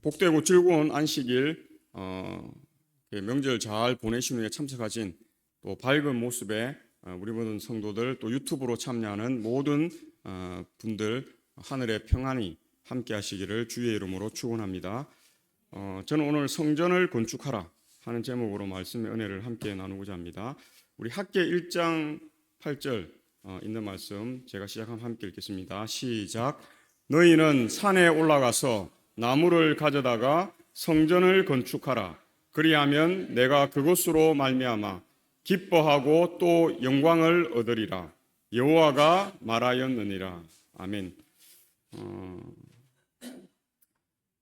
복되고 즐거운 안식일 명절 잘 보내신 후에 참석하신 또 밝은 모습에 우리 모든 성도들 또 유튜브로 참여하는 모든 분들 하늘의 평안이 함께 하시기를 주의 이름으로 축원합니다. 저는 오늘 성전을 건축하라 하는 제목으로 말씀의 은혜를 함께 나누고자 합니다. 우리 학계 1장 8절 있는 말씀 제가 시작하면 함께 읽겠습니다. 시작. 너희는 산에 올라가서 나무를 가져다가 성전을 건축하라. 그리하면 내가 그것으로 말미암아 기뻐하고 또 영광을 얻으리라. 여호와가 말하였느니라. 아멘.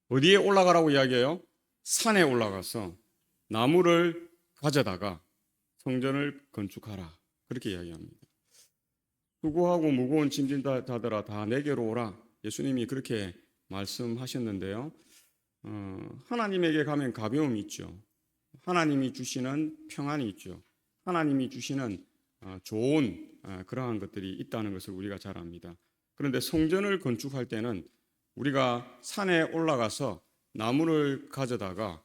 어디에 올라가라고 이야기해요? 산에 올라가서 나무를 가져다가 성전을 건축하라. 그렇게 이야기합니다. 수고하고 무거운 짐진 자들아 다 내게로 오라. 예수님이 그렇게 말씀하셨는데요. 하나님에게 가면 가벼움이 있죠. 하나님이 주시는 평안이 있죠. 하나님이 주시는 좋은 그러한 것들이 있다는 것을 우리가 잘 압니다. 그런데 성전을 건축할 때는 우리가 산에 올라가서 나무를 가져다가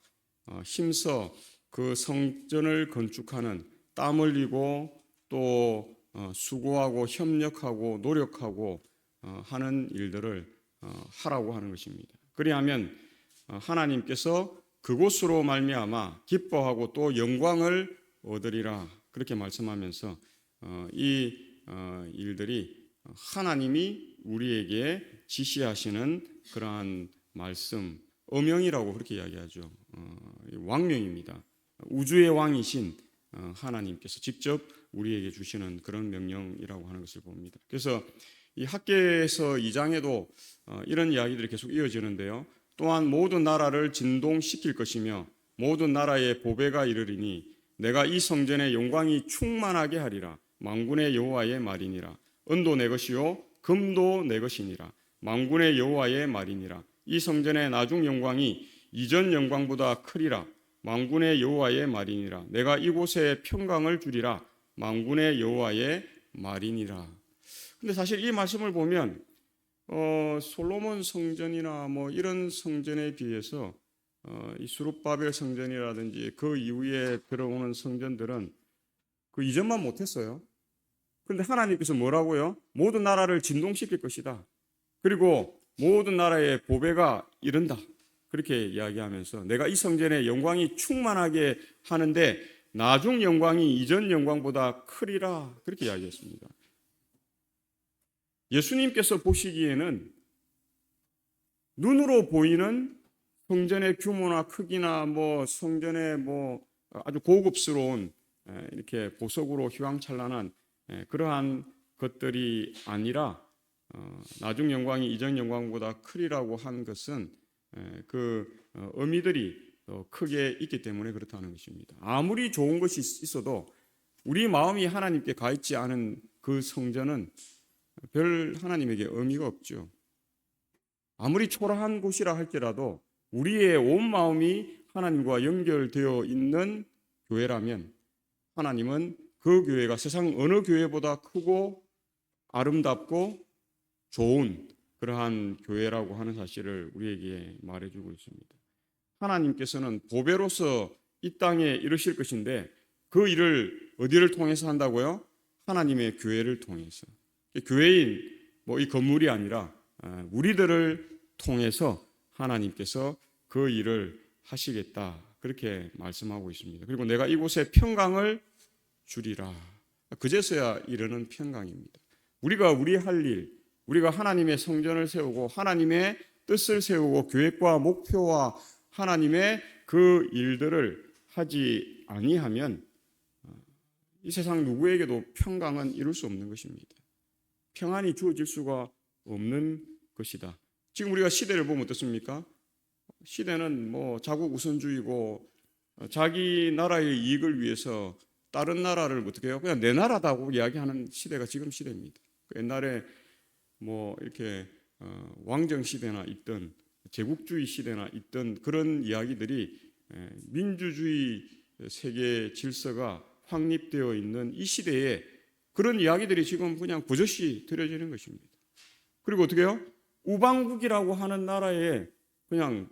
힘써 그 성전을 건축하는 땀 흘리고 또 수고하고 협력하고 노력하고 하는 일들을 하라고 하는 것입니다. 그리하면 하나님께서 그곳으로 말미암아 기뻐하고 또 영광을 얻으리라 그렇게 말씀하면서 이 일들이 하나님이 우리에게 지시하시는 그러한 말씀, 어명이라고 그렇게 이야기하죠. 왕명입니다. 우주의 왕이신 하나님께서 직접 우리에게 주시는 그런 명령이라고 하는 것을 봅니다. 그래서 이 학계에서 2장에도 이런 이야기들이 계속 이어지는데요. 또한 모든 나라를 진동시킬 것이며 모든 나라의 보배가 이르리니 내가 이 성전의 영광이 충만하게 하리라. 만군의 여호와의 말이니라. 은도 내 것이요 금도 내 것이니라. 만군의 여호와의 말이니라. 이 성전의 나중 영광이 이전 영광보다 크리라. 만군의 여호와의 말이니라. 내가 이곳에 평강을 주리라. 만군의 여호와의 말이니라. 근데 사실 이 말씀을 보면 솔로몬 성전이나 뭐 이런 성전에 비해서 이 수룹바벨 성전이라든지 그 이후에 들어오는 성전들은 그 이전만 못했어요. 그런데 하나님께서 뭐라고요? 모든 나라를 진동시킬 것이다. 그리고 모든 나라의 보배가 이른다. 그렇게 이야기하면서 내가 이 성전의 영광이 충만하게 하는데 나중 영광이 이전 영광보다 크리라. 그렇게 이야기했습니다. 예수님께서 보시기에는 눈으로 보이는 성전의 규모나 크기나 뭐 성전의 뭐 아주 고급스러운 이렇게 보석으로 휘황찬란한 그러한 것들이 아니라 나중 영광이 이전 영광보다 크리라고 한 것은 그 의미들이 크게 있기 때문에 그렇다는 것입니다. 아무리 좋은 것이 있어도 우리 마음이 하나님께 가 있지 않은 그 성전은 별 하나님에게 의미가 없죠. 아무리 초라한 곳이라 할지라도 우리의 온 마음이 하나님과 연결되어 있는 교회라면 하나님은 그 교회가 세상 어느 교회보다 크고 아름답고 좋은 그러한 교회라고 하는 사실을 우리에게 말해주고 있습니다. 하나님께서는 보배로서 이 땅에 이루실 것인데 그 일을 어디를 통해서 한다고요? 하나님의 교회를 통해서. 교회인 뭐 이 건물이 아니라 우리들을 통해서 하나님께서 그 일을 하시겠다 그렇게 말씀하고 있습니다. 그리고 내가 이곳에 평강을 주리라. 그제서야 이르는 평강입니다. 우리가 우리 할 일, 우리가 하나님의 성전을 세우고 하나님의 뜻을 세우고 계획과 목표와 하나님의 그 일들을 하지 아니하면 이 세상 누구에게도 평강은 이룰 수 없는 것입니다. 평안이 주어질 수가 없는 것이다. 지금 우리가 시대를 보면 어떻습니까? 시대는 뭐 자국 우선주의고 자기 나라의 이익을 위해서 다른 나라를 어떻게 해요? 그냥 내 나라다고 이야기하는 시대가 지금 시대입니다. 옛날에 뭐 이렇게 왕정 시대나 있던 제국주의 시대나 있던 그런 이야기들이 민주주의 세계 질서가 확립되어 있는 이 시대에 그런 이야기들이 지금 그냥 버젓이 들여지는 것입니다. 그리고 어떻게 해요? 우방국이라고 하는 나라에 그냥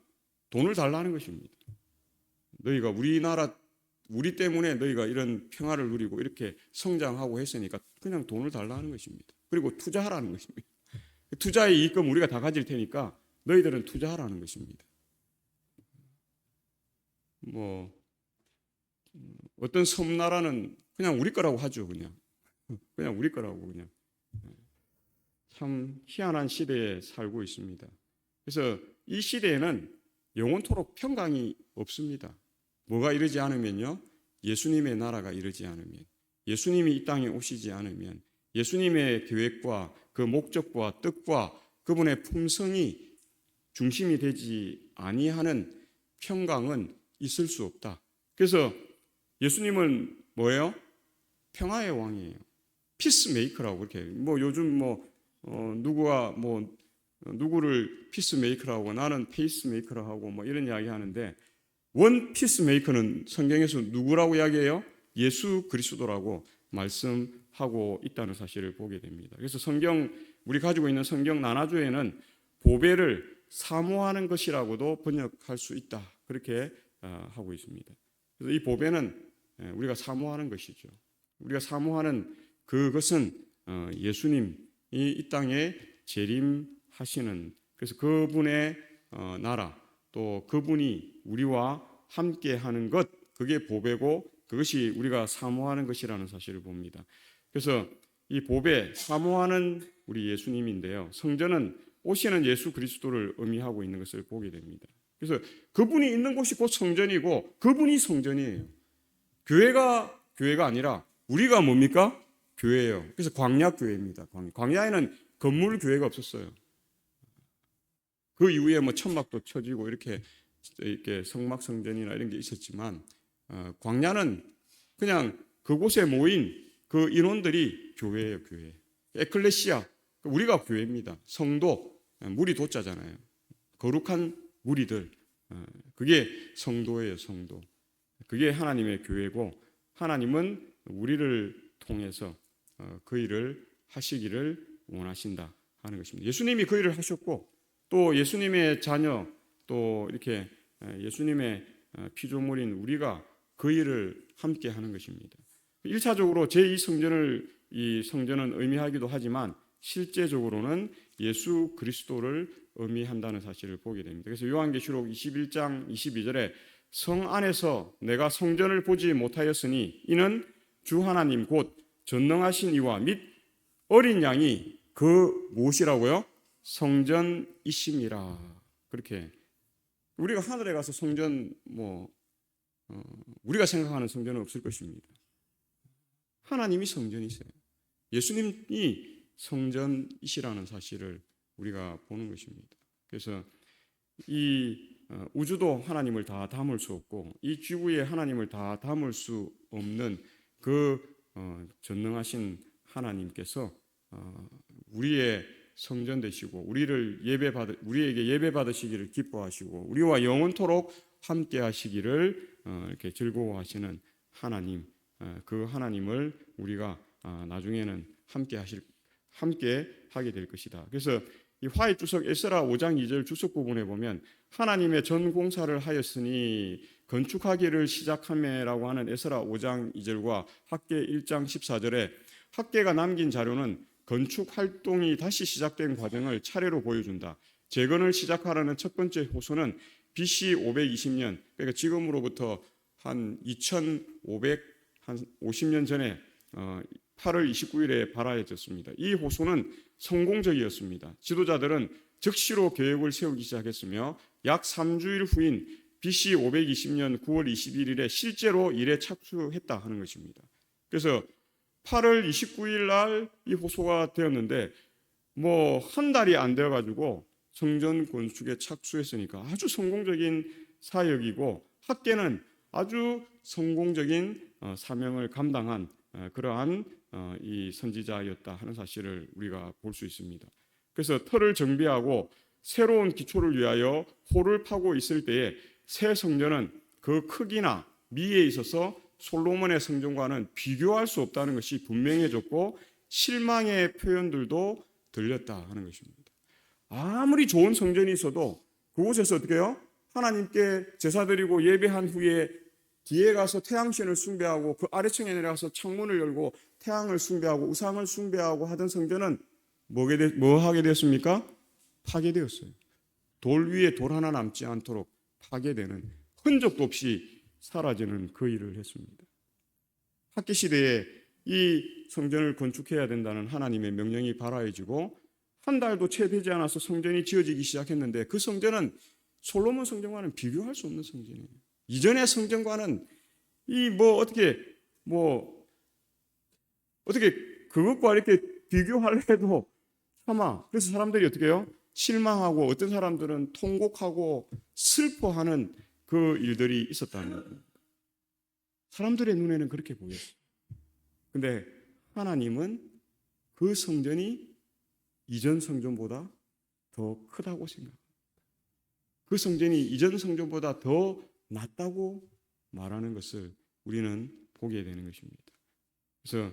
돈을 달라는 것입니다. 너희가 우리 때문에 너희가 이런 평화를 누리고 이렇게 성장하고 했으니까 그냥 돈을 달라는 것입니다. 그리고 투자하라는 것입니다. 투자의 이익금 우리가 다 가질 테니까 너희들은 투자하라는 것입니다. 뭐 어떤 섬나라는 그냥 우리 거라고 하죠. 그냥 우리 거라고 그냥. 참 희한한 시대에 살고 있습니다. 그래서 이 시대에는 영원토록 평강이 없습니다. 뭐가 이러지 않으면요, 예수님의 나라가 이러지 않으면, 예수님이 이 땅에 오시지 않으면, 예수님의 계획과 그 목적과 뜻과 그분의 품성이 중심이 되지 아니하는 평강은 있을 수 없다. 그래서 예수님은 뭐예요? 평화의 왕이에요. 피스메이커라고 그렇게. 요즘 누구가 누구를 피스메이커라고 나는 페이스메이커라고 하고 이런 이야기 하는데, 원 피스메이커는 성경에서 누구라고 이야기해요? 예수 그리스도라고 말씀하고 있다는 사실을 보게 됩니다. 그래서 우리 가지고 있는 성경 난화조에는 보배를 사모하는 것이라고도 번역할 수 있다. 그렇게 하고 있습니다. 그래서 이 보배는 우리가 사모하는 것이죠. 우리가 사모하는 그것은 예수님이 이 땅에 재림하시는, 그래서 그분의 나라, 또 그분이 우리와 함께 하는 것, 그게 보배고 그것이 우리가 사모하는 것이라는 사실을 봅니다. 그래서 이 보배, 사모하는 우리 예수님인데요, 성전은 오시는 예수 그리스도를 의미하고 있는 것을 보게 됩니다. 그래서 그분이 있는 곳이 곧 성전이고 그분이 성전이에요. 교회가 아니라 우리가 뭡니까? 교회예요. 그래서 광야교회입니다. 광야에는 건물 교회가 없었어요. 그 이후에 천막도 쳐지고 이렇게 성막 성전이나 이런 게 있었지만, 광야는 그냥 그곳에 모인 그 인원들이 교회예요. 교회. 에클레시아, 우리가 교회입니다. 성도, 무리 도자잖아요. 거룩한 무리들, 그게 성도예요. 성도. 그게 하나님의 교회고, 하나님은 우리를 통해서 그 일을 하시기를 원하신다 하는 것입니다. 예수님이 그 일을 하셨고, 또 예수님의 자녀, 또 이렇게 예수님의 피조물인 우리가 그 일을 함께 하는 것입니다. 1차적으로 이 성전은 의미하기도 하지만 실제적으로는 예수 그리스도를 의미한다는 사실을 보게 됩니다. 그래서 요한계시록 21장 22절에 성 안에서 내가 성전을 보지 못하였으니 이는 주 하나님 곧 전능하신 이와 및 어린 양이 그 무엇이라고요? 성전이심이라. 그렇게 우리가 하늘에 가서 성전 우리가 생각하는 성전은 없을 것입니다. 하나님이 성전이세요. 예수님이 성전이시라는 사실을 우리가 보는 것입니다. 그래서 이 우주도 하나님을 다 담을 수 없고 이 지구에 하나님을 다 담을 수 없는 그 전능하신 하나님께서 우리의 성전 되시고 우리에게 예배 받으시기를 기뻐하시고 우리와 영원토록 함께 하시기를 이렇게 즐거워하시는 하나님, 그 하나님을 우리가 나중에는 함께 하게 될 것이다. 그래서 이 화해 주석 에스라 5장 2절 주석 부분에 보면 하나님의 전 공사를 하였으니 건축하기를 시작하매라고 하는 에스라 5장 2절과 학계 1장 14절에 학계가 남긴 자료는 건축 활동이 다시 시작된 과정을 차례로 보여준다. 재건을 시작하라는 첫 번째 호소는 BC 520년, 그러니까 지금으로부터 한 2550년 전에 8월 29일에 발화해졌습니다. 이 호소는 성공적이었습니다. 지도자들은 즉시로 계획을 세우기 시작했으며 약 3주일 후인 BC 520년 9월 21일에 실제로 일에 착수했다 하는 것입니다. 그래서 8월 29일 날 이 호소가 되었는데 한 달이 안 되어 가지고 성전 건축에 착수했으니까 아주 성공적인 사역이고 학계는 아주 성공적인 사명을 감당한 그러한 이 선지자였다 하는 사실을 우리가 볼 수 있습니다. 그래서 터를 정비하고 새로운 기초를 위하여 홀을 파고 있을 때에 새 성전은 그 크기나 미에 있어서 솔로몬의 성전과는 비교할 수 없다는 것이 분명해졌고 실망의 표현들도 들렸다 하는 것입니다. 아무리 좋은 성전이 있어도 그곳에서 어떻게 해요? 하나님께 제사 드리고 예배한 후에 뒤에 가서 태양신을 숭배하고 그 아래층에 내려가서 창문을 열고 태양을 숭배하고 우상을 숭배하고 하던 성전은 뭐 하게 되었습니까? 파괴되었어요. 돌 위에 돌 하나 남지 않도록 파괴되는, 흔적도 없이 사라지는 그 일을 했습니다. 학기 시대에 이 성전을 건축해야 된다는 하나님의 명령이 발화해지고 한 달도 채 되지 않아서 성전이 지어지기 시작했는데 그 성전은 솔로몬 성전과는 비교할 수 없는 성전이에요. 이전의 성전과는 어떻게 그것과 이렇게 비교하려도 차마. 그래서 사람들이 어떻게 해요? 실망하고 어떤 사람들은 통곡하고 슬퍼하는 그 일들이 있었다는 거예요. 사람들의 눈에는 그렇게 보였어요. 근데 하나님은 그 성전이 이전 성전보다 더 크다고 생각합니다. 그 성전이 이전 성전보다 더 낫다고 말하는 것을 우리는 보게 되는 것입니다. 그래서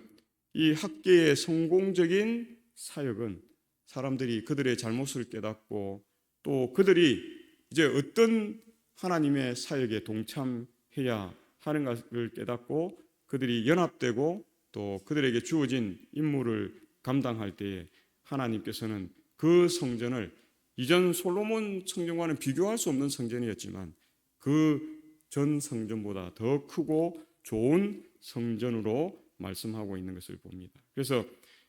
이 학계의 성공적인 사역은 사람들이 그들의 잘못을 깨닫고 또 그들이 이제 어떤 하나님의 사역에 동참해야 하는 것을 깨닫고 그들이 연합되고 또 그들에게 주어진 임무를 감당할 때에 하나님께서는 그 성전을 이전 솔로몬 성전과는 비교할 수 없는 성전이었지만 그 전 성전보다 더 크고 좋은 성전으로 말씀하고 있는 것을 봅니다. 그래서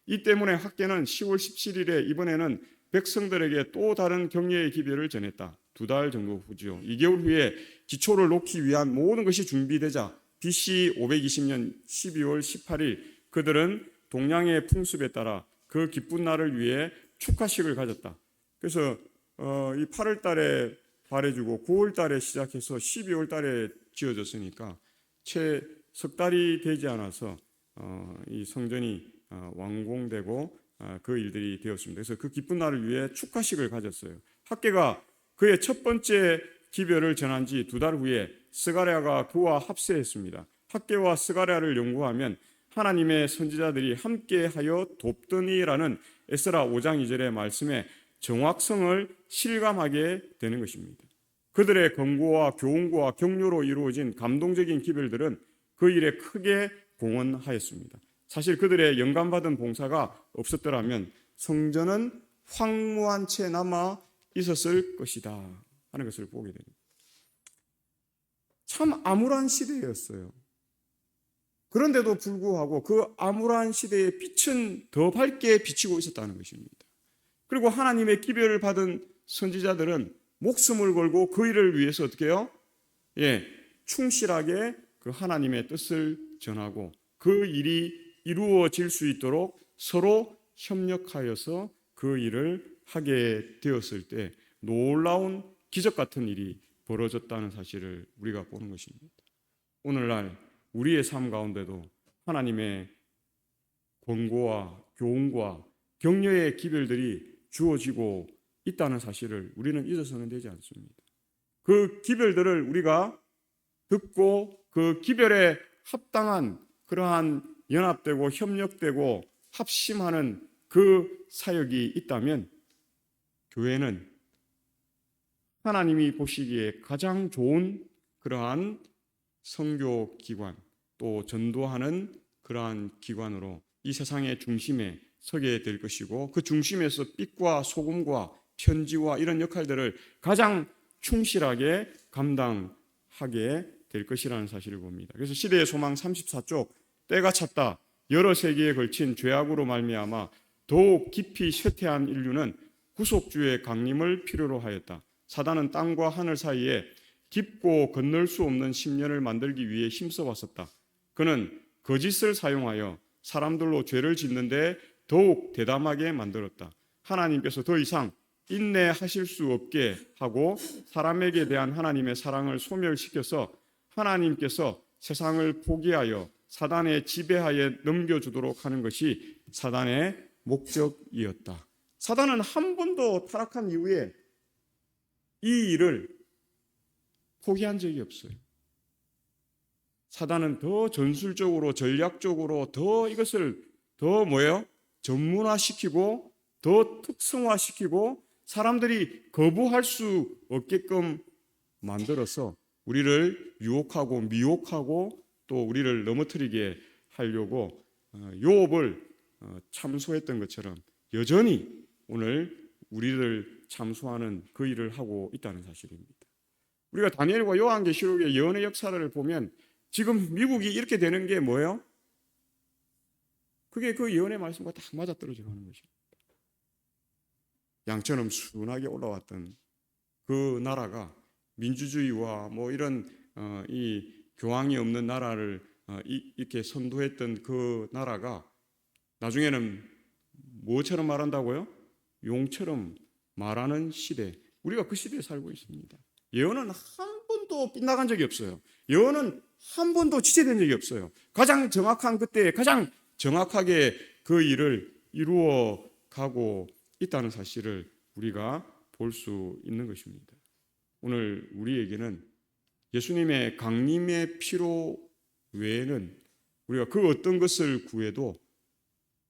이 때문에 학계는 10월 17일에 이번에는 백성들에게 또 다른 격려의 기별을 전했다. 2달 정도 후죠. 2개월 후에 기초를 놓기 위한 모든 것이 준비되자 BC 520년 12월 18일 그들은 동양의 풍습에 따라 그 기쁜 날을 위해 축하식을 가졌다. 그래서 이 8월 달에 발해주고 9월 달에 시작해서 12월 달에 지어졌으니까 채 석 달이 되지 않아서 이 성전이 완공되고 그 일들이 되었습니다. 그래서 그 기쁜 날을 위해 축하식을 가졌어요. 학계가 그의 첫 번째 기별을 전한 지 2달 후에 스가랴가 그와 합세했습니다. 학계와 스가랴를 연구하면 하나님의 선지자들이 함께하여 돕더니라는 에스라 5장 2절의 말씀에 정확성을 실감하게 되는 것입니다. 그들의 권고와 교훈과 격려로 이루어진 감동적인 기별들은 그 일에 크게 공헌하였습니다. 사실 그들의 영감받은 봉사가 없었더라면 성전은 황무한 채 남아 있었을 것이다 하는 것을 보게 됩니다. 참 암울한 시대였어요. 그런데도 불구하고 그 암울한 시대의 빛은 더 밝게 비치고 있었다는 것입니다. 그리고 하나님의 기별을 받은 선지자들은 목숨을 걸고 그 일을 위해서 어떻게 해요? 충실하게 그 하나님의 뜻을 전하고 그 일이 이루어질 수 있도록 서로 협력하여서 그 일을 하게 되었을 때 놀라운 기적 같은 일이 벌어졌다는 사실을 우리가 보는 것입니다. 오늘날 우리의 삶 가운데도 하나님의 권고와 교훈과 격려의 기별들이 주어지고 있다는 사실을 우리는 잊어서는 되지 않습니다. 그 기별들을 우리가 듣고 그 기별에 합당한 그러한 연합되고 협력되고 합심하는 그 사역이 있다면 교회는 하나님이 보시기에 가장 좋은 그러한 선교 기관 또 전도하는 그러한 기관으로 이 세상의 중심에 서게 될 것이고 그 중심에서 빛과 소금과 편지와 이런 역할들을 가장 충실하게 감당하게 될 것이라는 사실을 봅니다. 그래서 시대의 소망 34쪽 때가 찼다. 여러 세기에 걸친 죄악으로 말미암아 더욱 깊이 쇠퇴한 인류는 구속주의 강림을 필요로 하였다. 사단은 땅과 하늘 사이에 깊고 건널 수 없는 심연을 만들기 위해 힘써왔었다. 그는 거짓을 사용하여 사람들로 죄를 짓는데 더욱 대담하게 만들었다. 하나님께서 더 이상 인내하실 수 없게 하고 사람에게 대한 하나님의 사랑을 소멸시켜서 하나님께서 세상을 포기하여 사단의 지배하에 넘겨주도록 하는 것이 사단의 목적이었다. 사단은 한 번도 타락한 이후에 이 일을 포기한 적이 없어요. 사단은 더 전술적으로 전략적으로 더 이것을 더 전문화시키고 더 특성화시키고 사람들이 거부할 수 없게끔 만들어서 우리를 유혹하고 미혹하고 또 우리를 넘어뜨리게 하려고 유업을 참소했던 것처럼 여전히 오늘 우리를 참소하는 그 일을 하고 있다는 사실입니다. 우리가 다니엘과 요한계시록의 예언의 역사를 보면 지금 미국이 이렇게 되는 게 뭐예요? 그게 그 예언의 말씀과 딱 맞아떨어져 가는 것입니다. 양처럼 순하게 올라왔던 그 나라가 민주주의와 뭐 이런 이 교황이 없는 나라를 이렇게 선도했던 그 나라가 나중에는 뭐처럼 말한다고요? 용처럼 말하는 시대. 우리가 그 시대에 살고 있습니다. 예언은 한 번도 빗나간 적이 없어요. 예언은 한 번도 지체된 적이 없어요. 가장 정확한 그때에 가장 정확하게 그 일을 이루어 가고 있다는 사실을 우리가 볼 수 있는 것입니다. 오늘 우리에게는 예수님의 강림의 피로 외에는 우리가 그 어떤 것을 구해도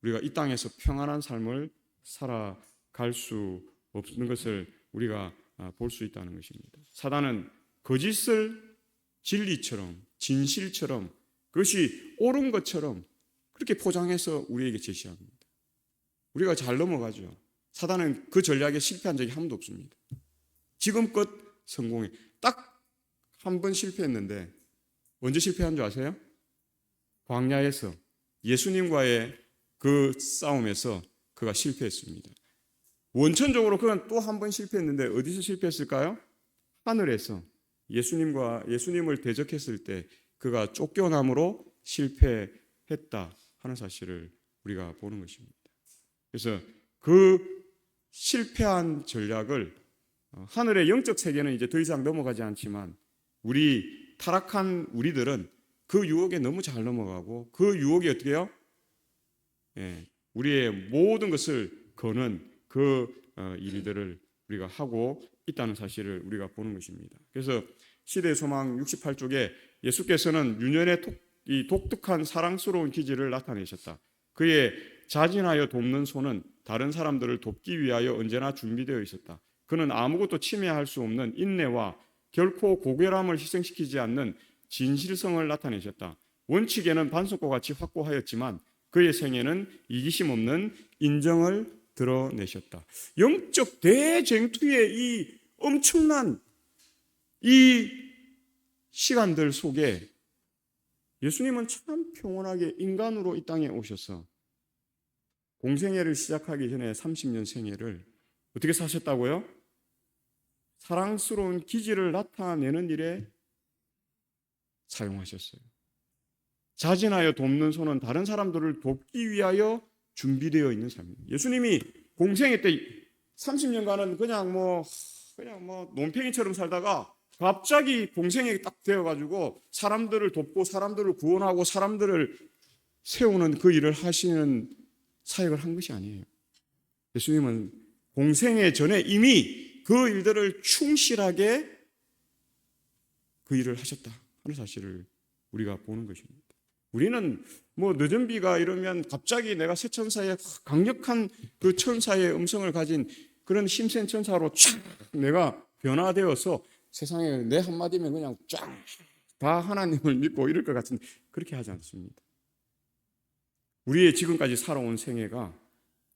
우리가 이 땅에서 평안한 삶을 살아갈 수 없는 것을 우리가 볼 수 있다는 것입니다. 사단은 거짓을 진리처럼 진실처럼 그것이 옳은 것처럼 그렇게 포장해서 우리에게 제시합니다. 우리가 잘 넘어가죠. 사단은 그 전략에 실패한 적이 한 번도 없습니다. 지금껏 성공해. 딱 한 번 실패했는데 언제 실패한 줄 아세요? 광야에서 예수님과의 그 싸움에서 그가 실패했습니다. 원천적으로 그는 또 한 번 실패했는데 어디서 실패했을까요? 하늘에서 예수님을 대적했을 때 그가 쫓겨남으로 실패했다 하는 사실을 우리가 보는 것입니다. 그래서 그 실패한 전략을 하늘의 영적 세계는 이제 더 이상 넘어가지 않지만 우리 타락한 우리들은 그 유혹에 너무 잘 넘어가고 그 유혹이 어떻게 해요? 우리의 모든 것을 거는 그 일들을 우리가 하고 있다는 사실을 우리가 보는 것입니다. 그래서 시대의 소망 68쪽에 예수께서는 유년의 이 독특한 사랑스러운 기질을 나타내셨다. 그의 자진하여 돕는 손은 다른 사람들을 돕기 위하여 언제나 준비되어 있었다. 그는 아무것도 침해할 수 없는 인내와 결코 고결함을 희생시키지 않는 진실성을 나타내셨다. 원칙에는 반석과 같이 확고하였지만 그의 생애는 이기심 없는 인정을 드러내셨다. 영적 대쟁투의 이 엄청난 이 시간들 속에 예수님은 참 평온하게 인간으로 이 땅에 오셔서 공생애를 시작하기 전에 30년 생애를 어떻게 사셨다고요? 사랑스러운 기질을 나타내는 일에 사용하셨어요. 자진하여 돕는 손은 다른 사람들을 돕기 위하여 준비되어 있는 삶입니다. 예수님이 공생애 때 30년간은 그냥 뭐 논팽이처럼 살다가 갑자기 공생애가 딱 되어가지고 사람들을 돕고 사람들을 구원하고 사람들을 세우는 그 일을 하시는 사역을 한 것이 아니에요. 예수님은 공생애 전에 이미 그 일들을 충실하게 그 일을 하셨다 하는 사실을 우리가 보는 것입니다. 우리는 뭐 늦은 비가 이러면 갑자기 내가 새 천사의 강력한 그 천사의 음성을 가진 그런 힘센 천사로 쫙 내가 변화되어서 세상에 내 한마디면 그냥 쫙 다 하나님을 믿고 이럴 것 같은데 그렇게 하지 않습니다. 우리의 지금까지 살아온 생애가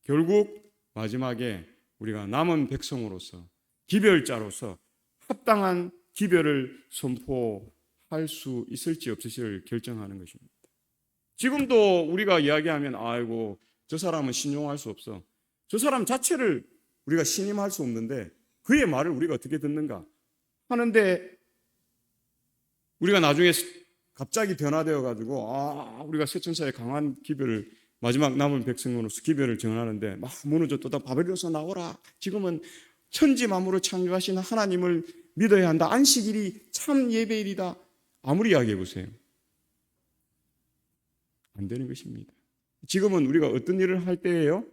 결국 마지막에 우리가 남은 백성으로서 기별자로서 합당한 기별을 선포할 수 있을지 없을지를 결정하는 것입니다. 지금도 우리가 이야기하면 아이고 저 사람은 신용할 수 없어. 저 사람 자체를 우리가 신임할 수 없는데 그의 말을 우리가 어떻게 듣는가 하는데 우리가 나중에 갑자기 변화되어 가지고 우리가 새 천사의 강한 기별을 마지막 남은 백성으로서 기별을 정하는데 막 무너졌다 바벨론에서 나오라. 지금은 천지 만물을 창조하신 하나님을 믿어야 한다. 안식일이 참 예배일이다. 아무리 이야기해 보세요. 안 되는 것입니다. 지금은 우리가 어떤 일을 할 때예요?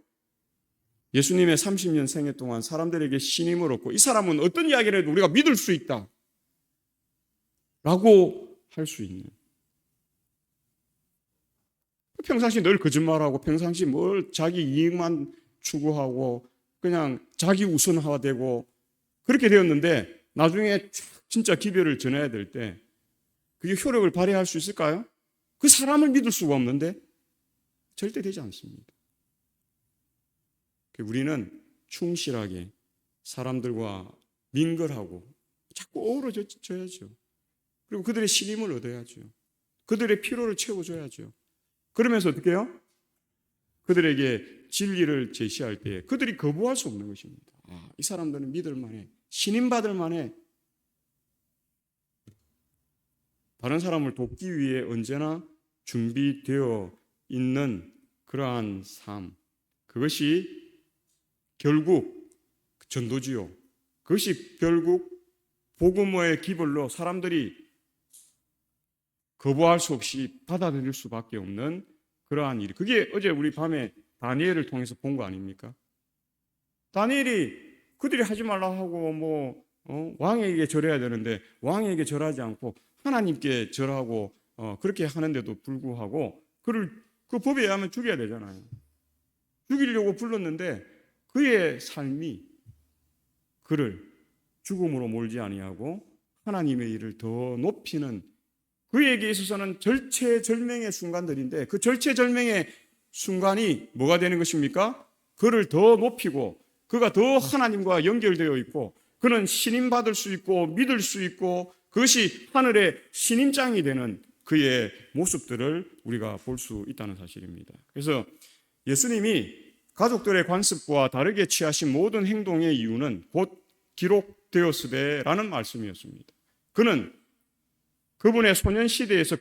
예수님의 30년 생애 동안 사람들에게 신임을 얻고 이 사람은 어떤 이야기를 해도 우리가 믿을 수 있다 라고 할 수 있는, 평상시 늘 거짓말하고 평상시 뭘 자기 이익만 추구하고 그냥 자기 우선화되고 그렇게 되었는데 나중에 진짜 기별을 전해야 될 때 그게 효력을 발휘할 수 있을까요? 그 사람을 믿을 수가 없는데 절대 되지 않습니다. 우리는 충실하게 사람들과 민걸하고 자꾸 어우러져야죠. 그리고 그들의 신임을 얻어야죠. 그들의 필요를 채워줘야죠. 그러면서 어떻게 해요? 그들에게 진리를 제시할 때 그들이 거부할 수 없는 것입니다. 이 사람들은 믿을 만해. 신임받을 만해. 다른 사람을 돕기 위해 언제나 준비되어 있는 그러한 삶. 그것이 결국 전도지요. 그것이 결국 복음의 기별로 사람들이 거부할 수 없이 받아들일 수밖에 없는 그러한 일. 그게 어제 우리 밤에 다니엘을 통해서 본 거 아닙니까? 다니엘이 그들이 하지 말라 하고 왕에게 절해야 되는데 왕에게 절하지 않고 하나님께 절하고 그렇게 하는데도 불구하고 그를 그 법에 의하면 죽여야 되잖아요. 죽이려고 불렀는데 그의 삶이 그를 죽음으로 몰지 아니하고 하나님의 일을 더 높이는 그에게 있어서는 절체절명의 순간들인데 그 절체절명의 순간이 뭐가 되는 것입니까? 그를 더 높이고 그가 더 하나님과 연결되어 있고 그는 신임받을 수 있고 믿을 수 있고 그것이 하늘의 신임장이 되는 그의 모습들을 우리가 볼 수 있다는 사실입니다. 그래서 예수님이 가족들의 관습과 다르게 취하신 모든 행동의 이유는 곧 기록되었으되라는 말씀이었습니다. 그는 그분의 소년시대에서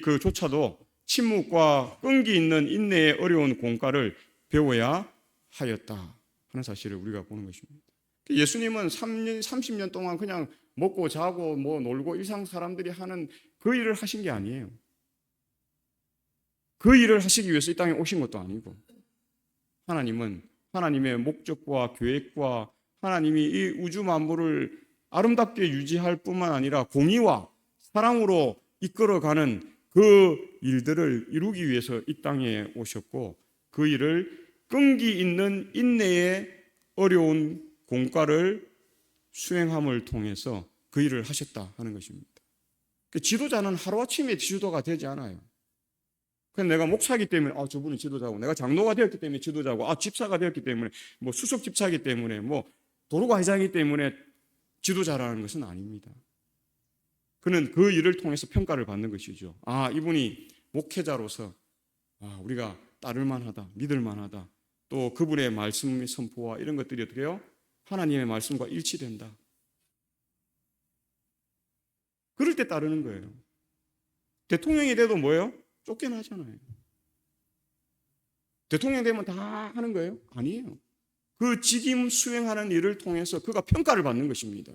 그조차도 침묵과 끈기 있는 인내의 어려운 공과를 배워야 하였다 하는 사실을 우리가 보는 것입니다. 예수님은 30년 동안 그냥 먹고 자고 놀고 일상 사람들이 하는 그 일을 하신 게 아니에요. 그 일을 하시기 위해서 이 땅에 오신 것도 아니고 하나님은 하나님의 목적과 계획과 하나님이 이 우주 만물을 아름답게 유지할 뿐만 아니라 공의와 사랑으로 이끌어가는 그 일들을 이루기 위해서 이 땅에 오셨고 그 일을 끈기 있는 인내의 어려운 공과를 수행함을 통해서 그 일을 하셨다 하는 것입니다. 지도자는 하루아침에 지도가 되지 않아요. 그냥 내가 목사이기 때문에 저분이 지도자고 내가 장로가 되었기 때문에 지도자고 집사가 되었기 때문에 수석 집사이기 때문에 도로가 회장이기 때문에 지도자라는 것은 아닙니다. 그는 그 일을 통해서 평가를 받는 것이죠. 이분이 목회자로서 우리가 따를 만하다, 믿을 만하다. 또 그분의 말씀 선포와 이런 것들이 어떻게 해요? 하나님의 말씀과 일치된다. 그럴 때 따르는 거예요. 대통령이 돼도 뭐예요? 쫓겨나잖아요. 대통령 되면 다 하는 거예요? 아니에요. 그 직임 수행하는 일을 통해서 그가 평가를 받는 것입니다.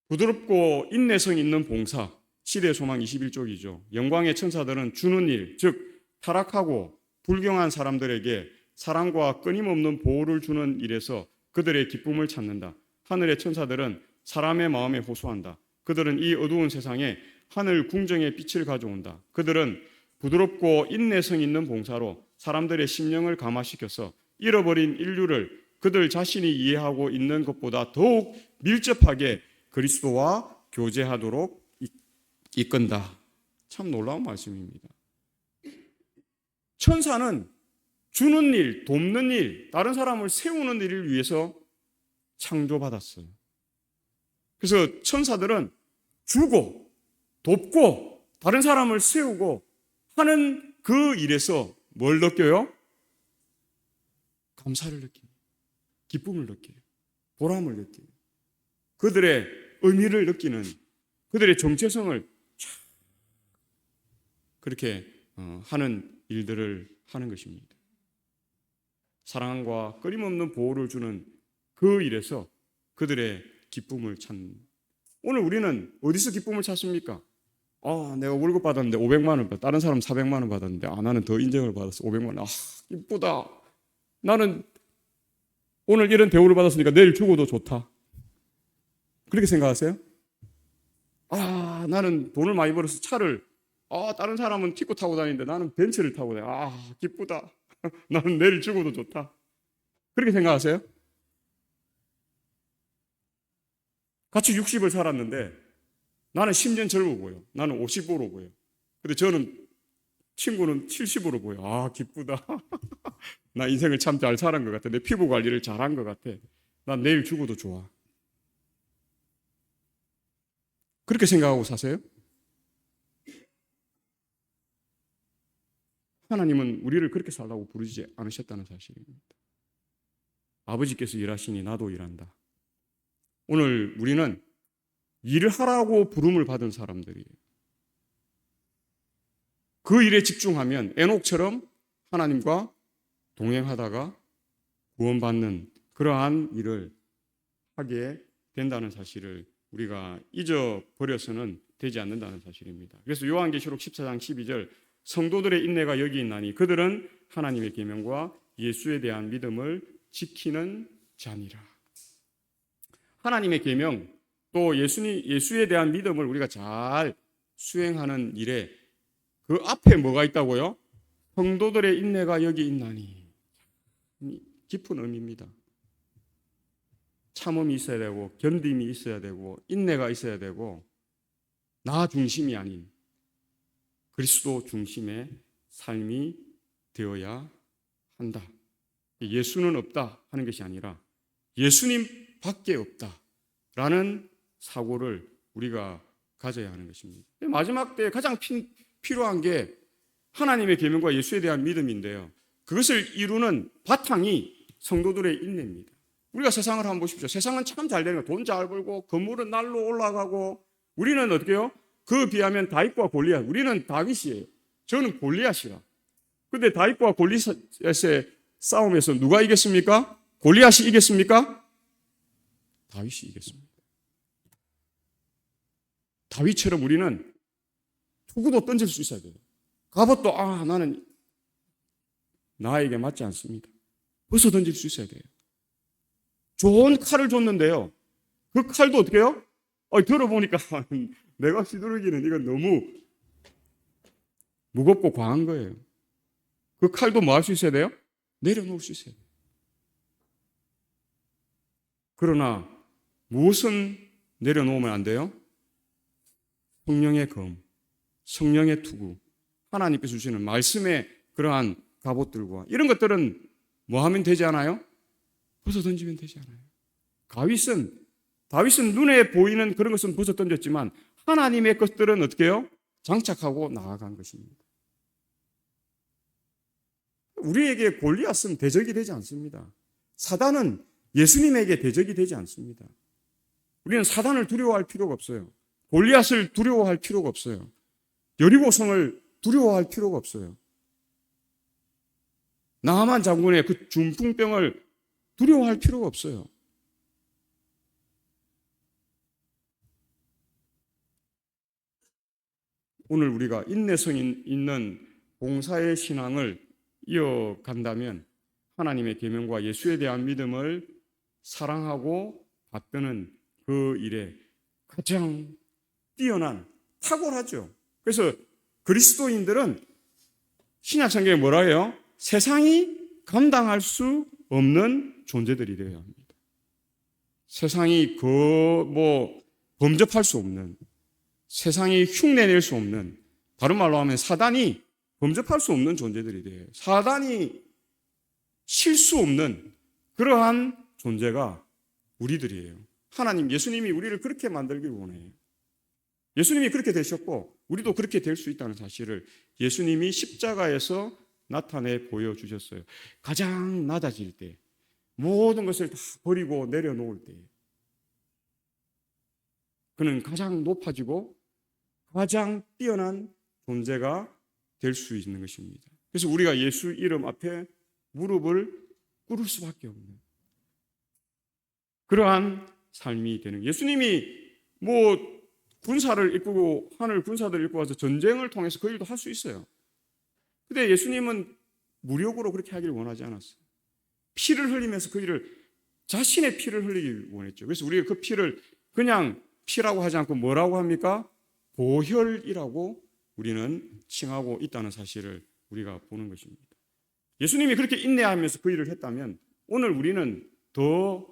부드럽고 인내성 있는 봉사, 시대의 소망 21쪽이죠. 영광의 천사들은 주는 일, 즉 타락하고 불경한 사람들에게 사랑과 끊임없는 보호를 주는 일에서 그들의 기쁨을 찾는다. 하늘의 천사들은 사람의 마음에 호소한다. 그들은 이 어두운 세상에 하늘 궁정의 빛을 가져온다. 그들은 부드럽고 인내성 있는 봉사로 사람들의 심령을 감화시켜서 잃어버린 인류를 그들 자신이 이해하고 있는 것보다 더욱 밀접하게 그리스도와 교제하도록 이끈다. 참 놀라운 말씀입니다. 천사는 주는 일, 돕는 일, 다른 사람을 세우는 일을 위해서 창조받았어요. 그래서 천사들은 주고 돕고 다른 사람을 세우고 하는 그 일에서 뭘 느껴요? 감사를 느끼고 기쁨을 느껴요. 보람을 느껴요. 그들의 의미를 느끼는 그들의 정체성을 그렇게 하는 일들을 하는 것입니다. 사랑과 끊임없는 보호를 주는 그 일에서 그들의 기쁨을 찾는. 오늘 우리는 어디서 기쁨을 찾습니까? 내가 월급 받았는데 500만 원 받았다. 다른 사람 400만 원 받았는데 나는 더 인정을 받았어. 500만 원. 이쁘다. 나는 오늘 이런 대우를 받았으니까 내일 죽어도 좋다. 그렇게 생각하세요? 나는 돈을 많이 벌어서 차를 다른 사람은 티코 타고 다니는데 나는 벤츠를 타고 다녀. 기쁘다. 나는 내일 죽어도 좋다. 그렇게 생각하세요? 같이 60을 살았는데 나는 10년 젊어 보여. 나는 50으로 보여. 근데 친구는 70으로 보여. 아, 기쁘다. 나 인생을 참 잘 살은 것 같아. 내 피부 관리를 잘한 것 같아. 난 내일 죽어도 좋아. 그렇게 생각하고 사세요? 하나님은 우리를 그렇게 살라고 부르지 않으셨다는 사실입니다. 아버지께서 일하시니 나도 일한다. 오늘 우리는 일을 하라고 부름을 받은 사람들이에요. 그 일에 집중하면 에녹처럼 하나님과 동행하다가 구원받는 그러한 일을 하게 된다는 사실을 우리가 잊어버려서는 되지 않는다는 사실입니다. 그래서 요한계시록 14장 12절 성도들의 인내가 여기 있나니 그들은 하나님의 계명과 예수에 대한 믿음을 지키는 자니라. 하나님의 계명 또 예수에 대한 믿음을 우리가 잘 수행하는 일에 그 앞에 뭐가 있다고요? 성도들의 인내가 여기 있나니. 깊은 의미입니다. 참음이 있어야 되고 견딤이 있어야 되고 인내가 있어야 되고 나 중심이 아닌 그리스도 중심의 삶이 되어야 한다. 예수는 없다 하는 것이 아니라 예수님 밖에 없다라는 사고를 우리가 가져야 하는 것입니다. 마지막 때 가장 필요한 게 하나님의 계명과 예수에 대한 믿음인데요. 그것을 이루는 바탕이 성도들의 인내입니다. 우리가 세상을 한번 보십시오. 세상은 참 잘 되는 거예요. 돈 잘 벌고 건물은 날로 올라가고 우리는 어떻게 해요? 그에 비하면 다윗과 골리앗. 우리는 다윗이에요. 저는 골리앗이라. 근데 다윗과 골리앗의 싸움에서 누가 이겼습니까? 골리앗이 이겼습니까? 다윗이 이겼습니다. 다윗처럼 우리는 투구도 던질 수 있어야 돼요. 갑옷도 나는 나에게 맞지 않습니다. 벗어 던질 수 있어야 돼요. 좋은 칼을 줬는데요. 그 칼도 어떻게 해요? 들어보니까 내가 휘두르기는 이건 너무 무겁고 과한 거예요. 그 칼도 뭐 할 수 있어야 돼요? 내려놓을 수 있어야 돼요. 그러나 무엇은 내려놓으면 안 돼요? 성령의 검, 성령의 투구, 하나님께서 주시는 말씀의 그러한 갑옷들과 이런 것들은 뭐 하면 되지 않아요? 벗어 던지면 되지 않아요. 다윗은 눈에 보이는 그런 것은 벗어 던졌지만 하나님의 것들은 어떻게 해요? 장착하고 나아간 것입니다. 우리에게 골리앗은 대적이 되지 않습니다. 사단은 예수님에게 대적이 되지 않습니다. 우리는 사단을 두려워할 필요가 없어요. 골리앗을 두려워할 필요가 없어요. 여리고성을 두려워할 필요가 없어요. 나하만 장군의 그 중풍병을 두려워할 필요가 없어요. 오늘 우리가 인내성 있는 봉사의 신앙을 이어간다면 하나님의 계명과 예수에 대한 믿음을 사랑하고 받드는 그 일에 가장 뛰어난 탁월하죠. 그래서 그리스도인들은 신약 성경에 뭐라 해요? 세상이 감당할 수 없는 존재들이 되어야 합니다. 세상이 범접할 수 없는, 세상이 흉내낼 수 없는, 다른 말로 하면 사단이 범접할 수 없는 존재들이 돼요. 사단이 칠 수 없는 그러한 존재가 우리들이에요. 하나님, 예수님이 우리를 그렇게 만들길 원해요. 예수님이 그렇게 되셨고 우리도 그렇게 될 수 있다는 사실을 예수님이 십자가에서 나타내 보여주셨어요. 가장 낮아질 때, 모든 것을 다 버리고 내려놓을 때 그는 가장 높아지고 가장 뛰어난 존재가 될 수 있는 것입니다. 그래서 우리가 예수 이름 앞에 무릎을 꿇을 수밖에 없는 그러한 삶이 되는, 예수님이 군사를 이끌고 하늘 군사들을 이끌고 와서 전쟁을 통해서 그 일도 할 수 있어요. 근데 예수님은 무력으로 그렇게 하기를 원하지 않았어요. 피를 흘리면서 그 일을, 자신의 피를 흘리기 원했죠. 그래서 우리가 그 피를 그냥 피라고 하지 않고 뭐라고 합니까? 보혈이라고 우리는 칭하고 있다는 사실을 우리가 보는 것입니다. 예수님이 그렇게 인내하면서 그 일을 했다면 오늘 우리는 더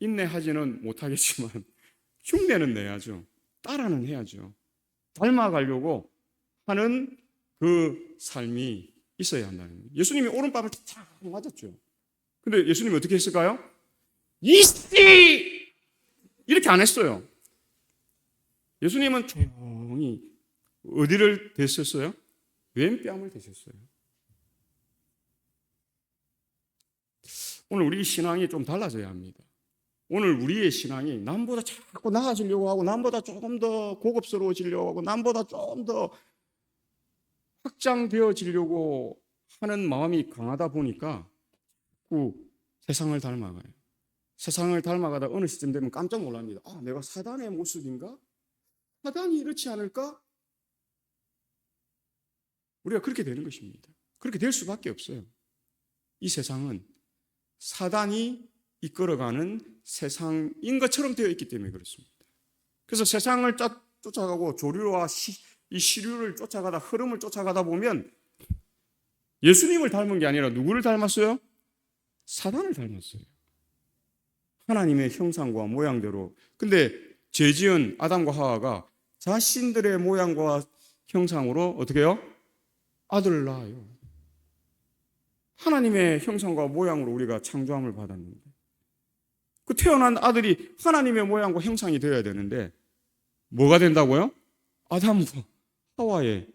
인내하지는 못하겠지만 흉내는 내야죠. 따라는 해야죠. 닮아가려고 하는 그 삶이 있어야 한다는 거예요. 예수님이 오른밤을 탁 맞았죠. 근데 예수님이 어떻게 했을까요? 이씨! 이렇게 안 했어요. 예수님은 조용히 어디를 대셨어요? 왼뺨을 대셨어요. 오늘 우리 신앙이 좀 달라져야 합니다. 오늘 우리의 신앙이 남보다 자꾸 나아지려고 하고 남보다 조금 더 고급스러워지려고 하고 남보다 좀 더 확장되어지려고 하는 마음이 강하다 보니까 세상을 닮아가요. 세상을 닮아가다 어느 시점 되면 깜짝 놀랍니다. 아, 내가 사단의 모습인가? 사단이 이렇지 않을까? 우리가 그렇게 되는 것입니다. 그렇게 될 수밖에 없어요. 이 세상은 사단이 이끌어가는 세상인 것처럼 되어 있기 때문에 그렇습니다. 그래서 세상을 쫓아가고 조류와 이 시류를 쫓아가다 흐름을 쫓아가다 보면 예수님을 닮은 게 아니라 누구를 닮았어요? 사단을 닮았어요. 하나님의 형상과 모양대로. 근데 죄지은 아담과 하와가 자신들의 모양과 형상으로 어떻게 해요? 아들을 낳아요. 하나님의 형상과 모양으로 우리가 창조함을 받았는데 그 태어난 아들이 하나님의 모양과 형상이 되어야 되는데 뭐가 된다고요? 아담과 하와의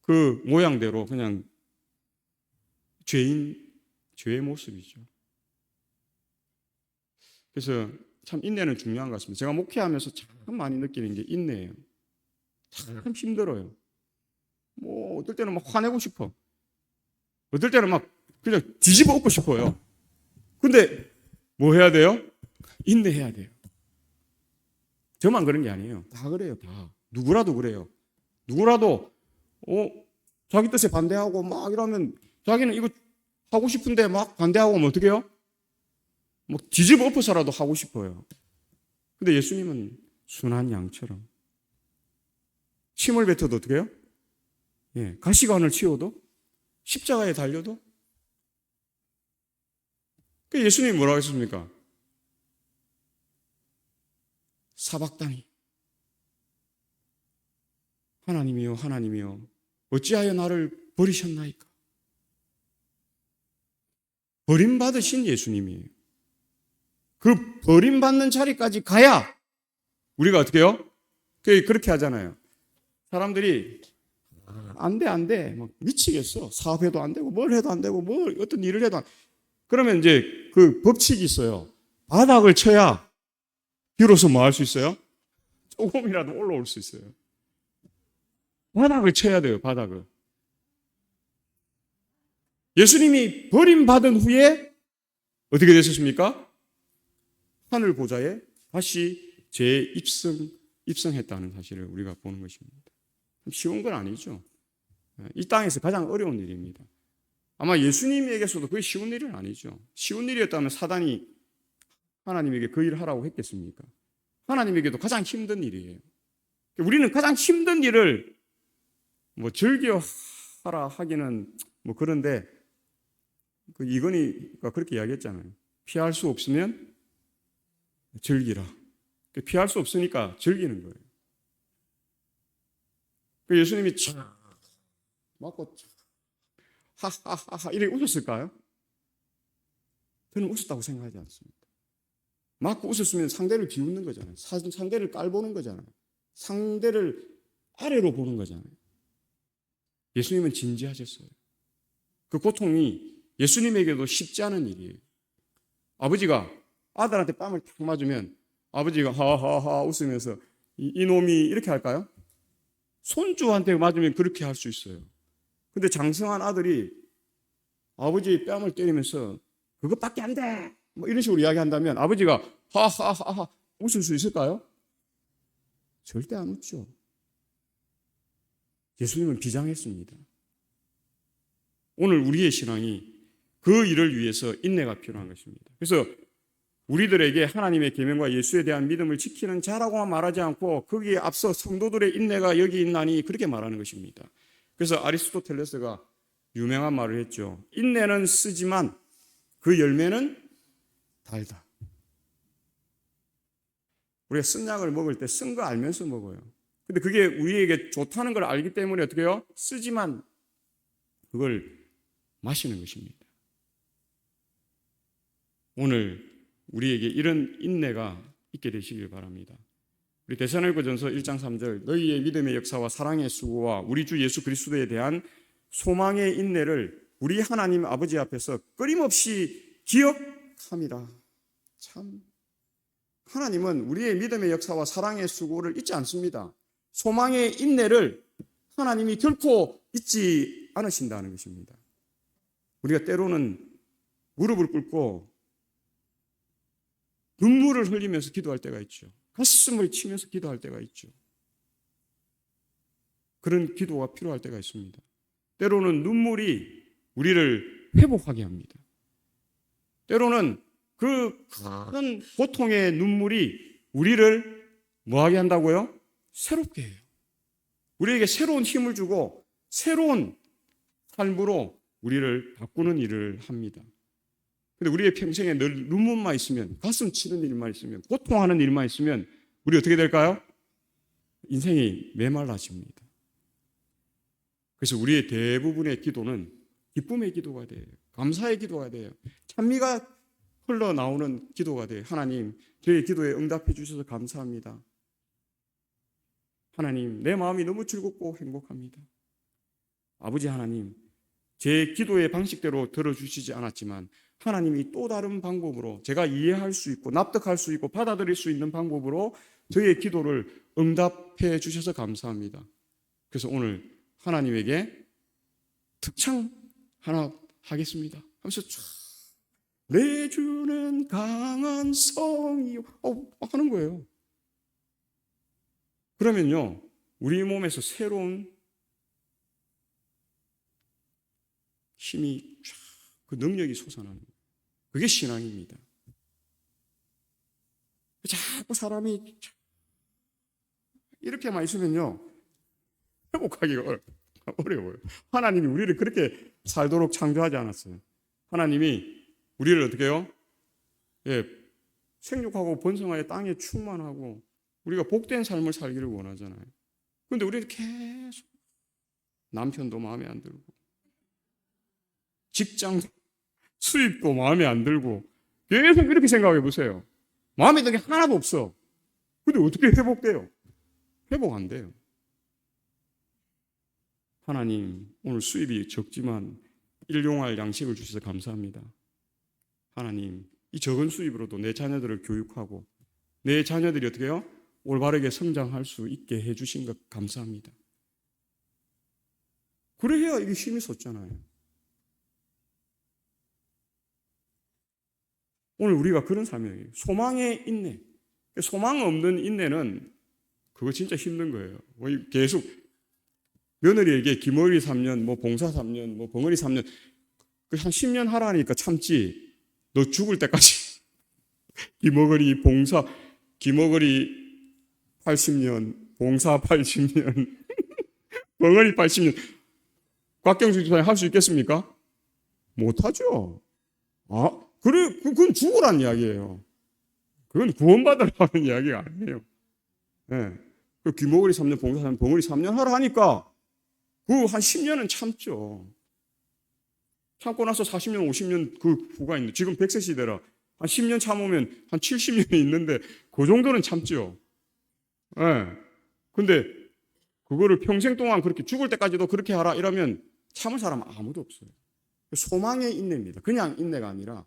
그 모양대로 그냥 죄의 모습이죠. 그래서 참 인내는 중요한 것 같습니다. 제가 목회하면서 참 많이 느끼는 게 인내예요. 참 힘들어요. 뭐 어떨 때는 막 화내고 싶어. 어떨 때는 막 그냥 뒤집어 엎고 싶어요. 근데 뭐 해야 돼요? 인내해야 돼요. 저만 그런 게 아니에요. 다 그래요. 다. 누구라도 그래요. 누구라도 자기 뜻에 반대하고 막 이러면 자기는 이거 하고 싶은데 막 반대하고 하면 어떻게 해요? 뭐 뒤집어 엎어서라도 하고 싶어요. 근데 예수님은 순한 양처럼 침을 뱉어도 어떻게 해요? 예, 가시관을 치워도 십자가에 달려도 그 예수님이 뭐라고 했습니까? 사박다니 하나님이여 하나님이여 어찌하여 나를 버리셨나이까? 버림받으신 예수님이에요. 그 버림받는 자리까지 가야 우리가 어떻게 해요? 그렇게 하잖아요. 사람들이 안 돼. 막 미치겠어. 사업해도 안 되고 뭘 해도 안 되고 뭘 어떤 일을 해도 안 돼. 그러면 이제 그 법칙이 있어요. 바닥을 쳐야 비로소 뭐 할 수 있어요? 조금이라도 올라올 수 있어요. 바닥을 쳐야 돼요. 바닥을. 예수님이 버림받은 후에 어떻게 되셨습니까? 하늘 보좌에 다시 입성했다는 사실을 우리가 보는 것입니다. 쉬운 건 아니죠. 이 땅에서 가장 어려운 일입니다. 아마 예수님에게서도 그게 쉬운 일은 아니죠. 쉬운 일이었다면 사단이 하나님에게 그 일을 하라고 했겠습니까? 하나님에게도 가장 힘든 일이에요. 우리는 가장 힘든 일을 뭐 즐겨하라 하기는 뭐 그런데 그 이건희가 그렇게 이야기했잖아요. 피할 수 없으면 즐기라. 피할 수 없으니까 즐기는 거예요. 예수님이 맞고 하하하하 이렇게 웃었을까요? 저는 웃었다고 생각하지 않습니다. 맞고 웃었으면 상대를 비웃는 거잖아요. 상대를 깔보는 거잖아요. 상대를 아래로 보는 거잖아요. 예수님은 진지하셨어요. 그 고통이 예수님에게도 쉽지 않은 일이에요. 아버지가 아들한테 뺨을 탁 맞으면 아버지가 하하하 웃으면서 이놈이 이렇게 할까요? 손주한테 맞으면 그렇게 할 수 있어요. 근데 장성한 아들이 아버지 뺨을 때리면서 그것밖에 안 돼! 뭐 이런 식으로 이야기한다면 아버지가 하하하하 웃을 수 있을까요? 절대 안 웃죠. 예수님은 비장했습니다. 오늘 우리의 신앙이 그 일을 위해서 인내가 필요한 것입니다. 그래서 우리들에게 하나님의 계명과 예수에 대한 믿음을 지키는 자라고만 말하지 않고 거기에 앞서 성도들의 인내가 여기 있나니 그렇게 말하는 것입니다. 그래서 아리스토텔레스가 유명한 말을 했죠. 인내는 쓰지만 그 열매는 달다. 우리가 쓴 약을 먹을 때 쓴 거 알면서 먹어요. 근데 그게 우리에게 좋다는 걸 알기 때문에 어떻게 해요? 쓰지만 그걸 마시는 것입니다. 오늘 우리에게 이런 인내가 있게 되시길 바랍니다. 우리 데살로니가전서 1장 3절 너희의 믿음의 역사와 사랑의 수고와 우리 주 예수 그리스도에 대한 소망의 인내를 우리 하나님 아버지 앞에서 끊임없이 기억합니다. 참 하나님은 우리의 믿음의 역사와 사랑의 수고를 잊지 않습니다. 소망의 인내를 하나님이 결코 잊지 않으신다는 것입니다. 우리가 때로는 무릎을 꿇고 눈물을 흘리면서 기도할 때가 있죠. 가슴을 치면서 기도할 때가 있죠. 그런 기도가 필요할 때가 있습니다. 때로는 눈물이 우리를 회복하게 합니다. 때로는 그 큰 고통의 눈물이 우리를 뭐하게 한다고요? 새롭게 해요. 우리에게 새로운 힘을 주고 새로운 삶으로 우리를 바꾸는 일을 합니다. 근데 우리의 평생에 늘 눈물만 있으면, 가슴 치는 일만 있으면, 고통하는 일만 있으면 우리 어떻게 될까요? 인생이 메말라집니다. 그래서 우리의 대부분의 기도는 기쁨의 기도가 돼요. 감사의 기도가 돼요. 찬미가 흘러나오는 기도가 돼요. 하나님, 저의 기도에 응답해 주셔서 감사합니다. 하나님, 내 마음이 너무 즐겁고 행복합니다. 아버지 하나님, 제 기도의 방식대로 들어주시지 않았지만 하나님이 또 다른 방법으로 제가 이해할 수 있고 납득할 수 있고 받아들일 수 있는 방법으로 저의 기도를 응답해 주셔서 감사합니다. 그래서 오늘 하나님에게 특창 하나 하겠습니다 하면서 내 주는 강한 성이요 하는 거예요. 그러면요 우리 몸에서 새로운 힘이 그 능력이 솟아나는 거예요. 그게 신앙입니다. 자꾸 사람이 이렇게만 있으면요 회복하기가 어려워요. 하나님이 우리를 그렇게 살도록 창조하지 않았어요. 하나님이 우리를 어떻게 해요? 생육하고 번성하여 땅에 충만하고 우리가 복된 삶을 살기를 원하잖아요. 그런데 우리는 계속 남편도 마음에 안 들고 직장 수입도 마음에 안 들고 계속 이렇게 생각해 보세요. 마음에 드는 게 하나도 없어. 근데 어떻게 회복돼요? 회복 안 돼요. 하나님, 오늘 수입이 적지만 일용할 양식을 주셔서 감사합니다. 하나님, 이 적은 수입으로도 내 자녀들을 교육하고 내 자녀들이 어떻게 해요? 올바르게 성장할 수 있게 해주신 것 감사합니다. 그래야 이게 힘이 솟잖아요. 오늘 우리가 그런 삶이에요. 소망의 인내. 소망 없는 인내는 그거 진짜 힘든 거예요. 계속 며느리에게 기머리 3년, 봉사 3년, 벙어리 3년, 한 10년 하라니까 참지. 너 죽을 때까지 기머거리 80년, 봉사 80년, 벙어리 80년. 곽경수 지사님 할 수 있겠습니까? 못하죠. 그래, 그건 죽으란 이야기예요. 그건 구원받으라는 이야기가 아니에요. 그 귀머거리 3년, 봉사 3년, 벙어리 3년 하라 하니까 그 한 10년은 참죠. 참고 나서 40년, 50년 그 후가 있는데 지금 100세 시대라 한 10년 참으면 한 70년이 있는데 그 정도는 참죠. 근데 그거를 평생 동안 그렇게 죽을 때까지도 그렇게 하라 이러면 참을 사람 아무도 없어요. 소망의 인내입니다. 그냥 인내가 아니라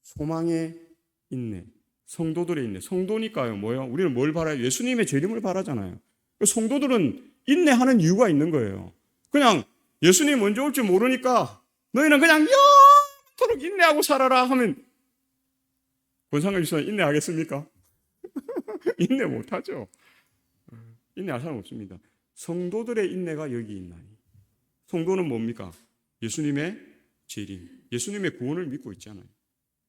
소망의 인내, 성도들의 인내. 성도니까요, 뭐요? 우리는 뭘 바라요? 예수님의 재림을 바라잖아요. 성도들은 인내하는 이유가 있는 거예요. 그냥 예수님 언제 올지 모르니까 너희는 그냥 영원토록 인내하고 살아라 하면 권상현 지사님 인내하겠습니까? 인내 못하죠. 인내할 사람 없습니다. 성도들의 인내가 여기 있나니. 성도는 뭡니까? 예수님의 재림, 예수님의 구원을 믿고 있잖아요.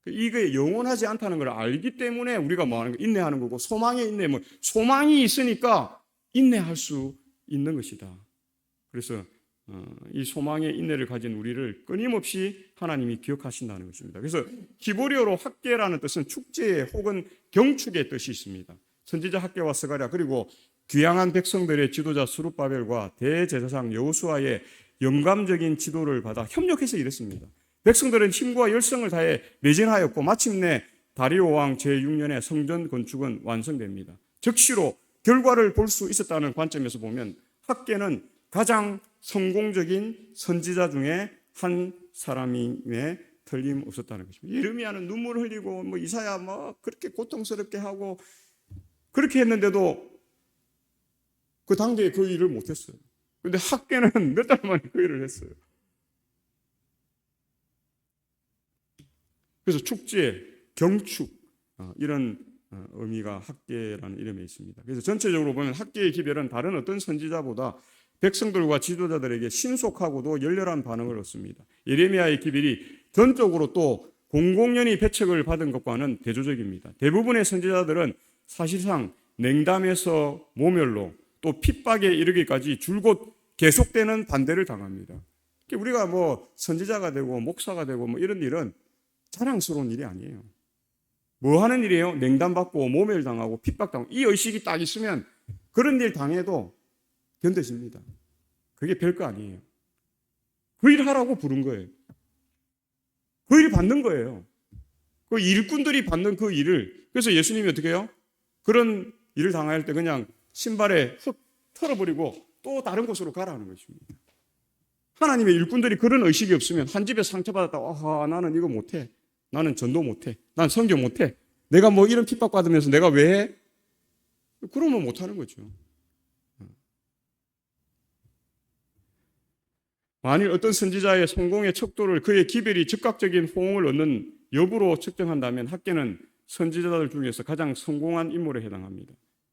이게 영원하지 않다는 걸 알기 때문에 우리가 뭐 하는 거 인내하는 거고, 소망의 인내, 소망이 있으니까 인내할 수 있는 것이다. 그래서 이 소망의 인내를 가진 우리를 끊임없이 하나님이 기억하신다는 것입니다. 그래서 히브리어로 학계라는 뜻은 축제 혹은 경축의 뜻이 있습니다. 선지자 학계와 스가랴 그리고 귀양한 백성들의 지도자 스룹바벨과 대제사장 여호수아의 영감적인 지도를 받아 협력해서 일했습니다. 백성들은 힘과 열성을 다해 매진하였고 마침내 다리오 왕 제6년에 성전 건축은 완성됩니다. 즉시로 결과를 볼 수 있었다는 관점에서 보면 학계는 가장 성공적인 선지자 중에 한 사람임에 틀림없었다는 것입니다. 예레미야는 눈물 흘리고 이사야 그렇게 고통스럽게 하고 그렇게 했는데도 그 당대에 그 일을 못했어요. 그런데 학계는 몇 달 만에 그 일을 했어요. 그래서 축제, 경축 이런 의미가 학계라는 이름에 있습니다. 그래서 전체적으로 보면 학계의 기별은 다른 어떤 선지자보다 백성들과 지도자들에게 신속하고도 열렬한 반응을 얻습니다. 예레미야의 기별이 전적으로 또 공공연히 배척을 받은 것과는 대조적입니다. 대부분의 선지자들은 사실상 냉담에서 모멸로 또 핍박에 이르기까지 줄곧 계속되는 반대를 당합니다. 우리가 선지자가 되고 목사가 되고 이런 일은 자랑스러운 일이 아니에요. 뭐 하는 일이에요? 냉담받고 모멸당하고 핍박당하고 이 의식이 딱 있으면 그런 일 당해도 견뎌집니다. 그게 별거 아니에요. 그 일 하라고 부른 거예요. 그 일 받는 거예요. 그 일꾼들이 받는 그 일을. 그래서 예수님이 어떻게 해요? 그런 일을 당할 때 그냥 신발에 흙 털어버리고 또 다른 곳으로 가라는 것입니다. 하나님의 일꾼들이 그런 의식이 없으면 한 집에 상처받았다. 나는 이거 못해. 나는 전도 못해. 난 선교 못해. 내가 이런 핍박받으면서 내가 왜 해? 그러면 못하는 거죠. 만일 어떤 선지자의 성공의 척도를 그의 기별이 즉각적인 호응을 얻는 여부로 측정한다면 학계는 선지자들 중에서 가장 성공한 인물에 해당합니다.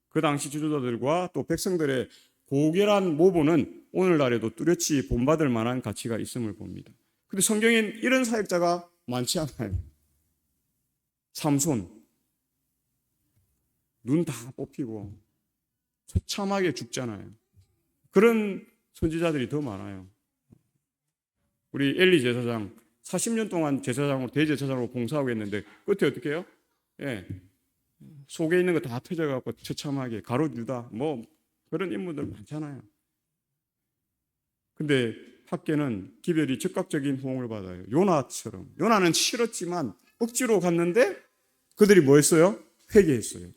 그 당시 지도자들과 또 백성들의 고결한 모본은 오늘날에도 뚜렷이 본받을 만한 가치가 있음을 봅니다. 그런데 성경엔 이런 사역자가 많지 않아요. 삼손, 눈 다 뽑히고 처참하게 죽잖아요. 그런 선지자들이 더 많아요. 우리 엘리 제사장 40년 동안 제사장으로 대제사장으로 봉사하고 있는데 끝에 어떻게 해요? 속에 있는 거 다 터져갖고 처참하게 가로주다 그런 인물들 많잖아요. 근데 학계는 기별이 즉각적인 호응을 받아요. 요나처럼. 요나는 싫었지만 억지로 갔는데 그들이 뭐 했어요? 회개했어요.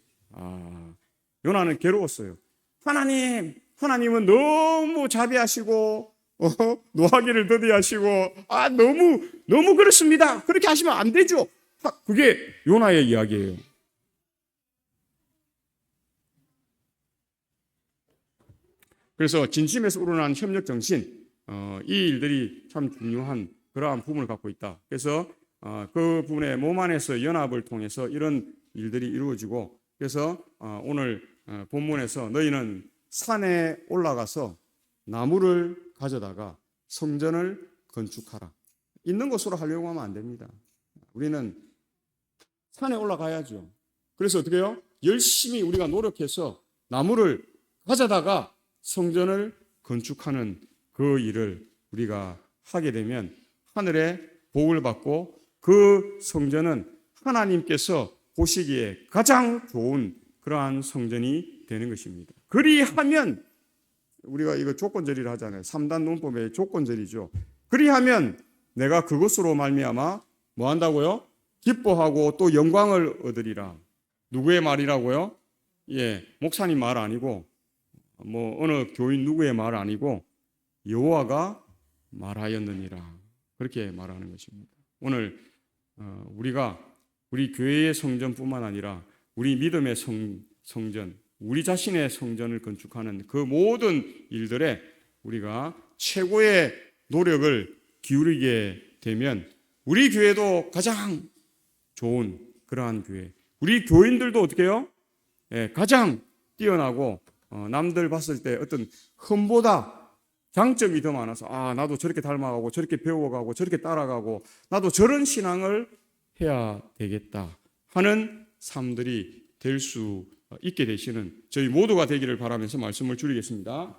요나는 괴로웠어요. 하나님은 너무 자비하시고 노하기를 더디하시고 너무 그렇습니다. 그렇게 하시면 안 되죠. 그게 요나의 이야기예요. 그래서 진심에서 우러난 협력 정신, 이 일들이 참 중요한 그러한 부분을 갖고 있다. 그래서 그 부분의 몸 안에서 연합을 통해서 이런 일들이 이루어지고, 그래서 오늘 본문에서 너희는 산에 올라가서 나무를 가져다가 성전을 건축하라. 있는 곳으로 하려고 하면 안 됩니다. 우리는 산에 올라가야죠. 그래서 어떻게 해요? 열심히 우리가 노력해서 나무를 가져다가 성전을 건축하는 그 일을 우리가 하게 되면 하늘의 복을 받고 그 성전은 하나님께서 보시기에 가장 좋은 그러한 성전이 되는 것입니다. 그리하면 우리가 이거 조건절이라 하잖아요. 3단 논법의 조건절이죠. 그리하면 내가 그것으로 말미암아 뭐 한다고요? 기뻐하고 또 영광을 얻으리라. 누구의 말이라고요? 목사님 말 아니고 어느 교인 누구의 말 아니고 여호와가 말하였느니라. 그렇게 말하는 것입니다. 오늘 우리가 우리 교회의 성전뿐만 아니라 우리 믿음의 성전, 우리 자신의 성전을 건축하는 그 모든 일들에 우리가 최고의 노력을 기울이게 되면 우리 교회도 가장 좋은 그러한 교회, 우리 교인들도 어떻게 해요? 가장 뛰어나고 남들 봤을 때 어떤 흠보다 장점이 더 많아서 나도 저렇게 닮아가고 저렇게 배워가고 저렇게 따라가고 나도 저런 신앙을 해야 되겠다 하는 삶들이 될 수 있게 되시는 저희 모두가 되기를 바라면서 말씀을 줄이겠습니다.